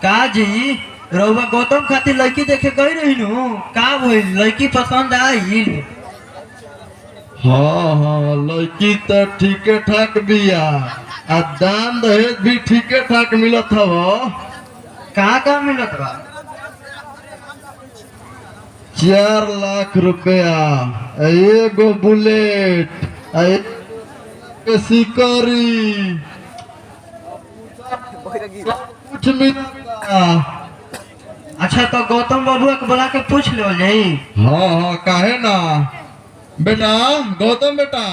का जी रउआ गौतम खातिर लड़की देखे गई रही नु का भइल लड़की पसंद आई। हाँ हाँ, लड़की तो ठीके ठाक बिया आ दाम दहेज भी ठीके ठाक मिलत हव। का मिलत बा। 4 लाख रुपया, एगो बुलेट, एगो सिकरी, कुछ मिलता। अच्छा तो गौतम बाबू के बुला के पूछ लो जाई। हाँ हाँ, काहे ना। बेटा गौतम बेटा,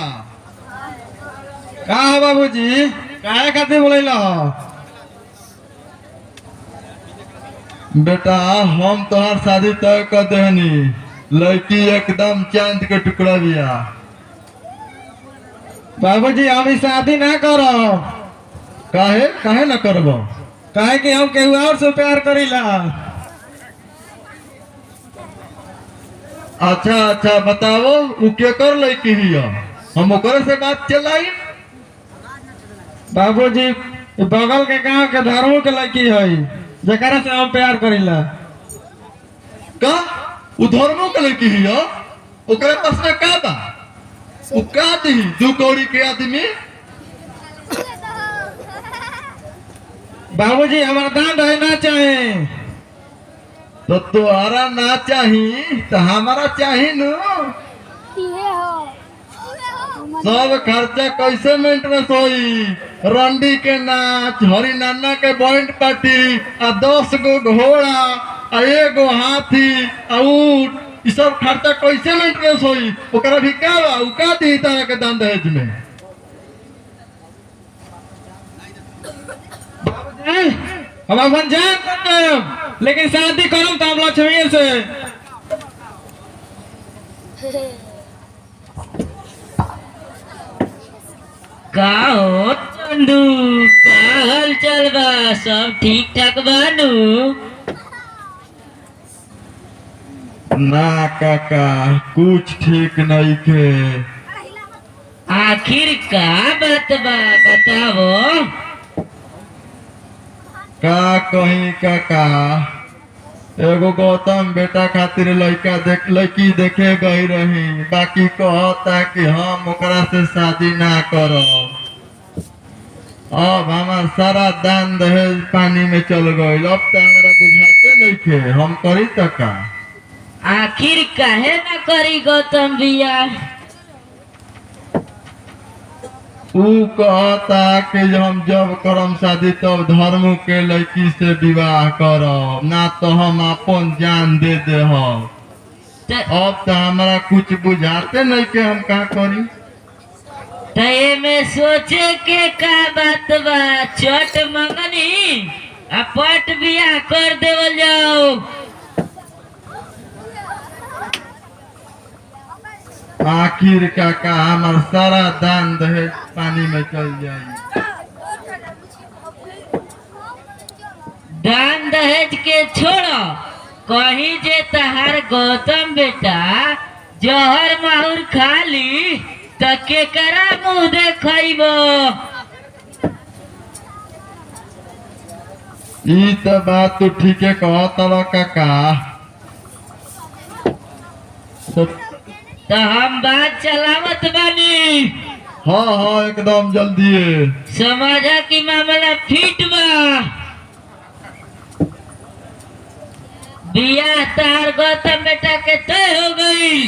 का है बाबूजी, काहे खातिर बोलैला हो? बेटा हम तोहार शादी तय कर देहनी, लड़की एकदम चांद के टुकड़ा बिया। बाबूजी हम शादी ना करो। काहे काहे ना करबो? काहे कि हम केहू और से प्यार करीला। अच्छा अच्छा बताओ, उ केकर लड़की हिया, हम ओकरे से बात चलाई। बाबूजी बगल के गांव के धर्मों के लड़की है, जकरा से हम प्यार करीला। का उ धर्मों के लड़की हिया? ओकरे पास में का बा? उ का दी 2 कौड़ी के आदमी? बाबूजी हमारा दान रहना चाहे। तो तुम्हारा ना चाही तो हमारा चाही नु। सब खर्चा कैसे मेंटेनेंस होई? रंडी के नाच, हरी नाना के बैंड पार्टी, आ 10 गो घोड़ा, आ 1 हाथी, आ ऊंट, ई सब खर्चा कैसे मेंटेनेंस होई? ओकरा भी का बा? उ का दी तरह के दान दहेज में? हम अपन जान करब, लेकिन शादी करम तो हम लक्ष्मी से। का हो चंदू, का हाल चल बा? सब ठीक ठाक बानू? ना काका, कुछ ठीक नहीं के। आखिर का बात बा, बताओ। का कहीं काका, एगो गौतम बेटा खातिर लड़की देखे गई रही, बाकी कहता कि हम ओकरा से शादी ना करब। अब हमार सारा दान दहेज पानी में चल गई। अब तो हमारा बुझाते नहीं थे, हम करी तो का। आखिर काहे ना करी गौतम बिया? ऊ कहता कि हम जब करम शादी तब धर्म के लड़की से विवाह करब, ना तो हम अपन जान दे दे। अब तो हमारा कुछ बुझाते नहीं कि हम का करी। में सोचे के का बात बा? चट मंगनी आ पट बिया कर देवल जाओ। आखिर काका हमार सारा दान दहेज पानी में चल जाई। दान दहेज के छोड़ो, कहीं जे तहार गौतम बेटा जहर माहुर खाली त केकरा मुंह देखइबो? ई तो बात तो ठीक है कहता काका। तो हम बात चलावत बानी। हाँ हाँ एकदम जल्दी। समझा कि मामला फिट बा। बियाह तार गौतम बेटा के तय हो गई।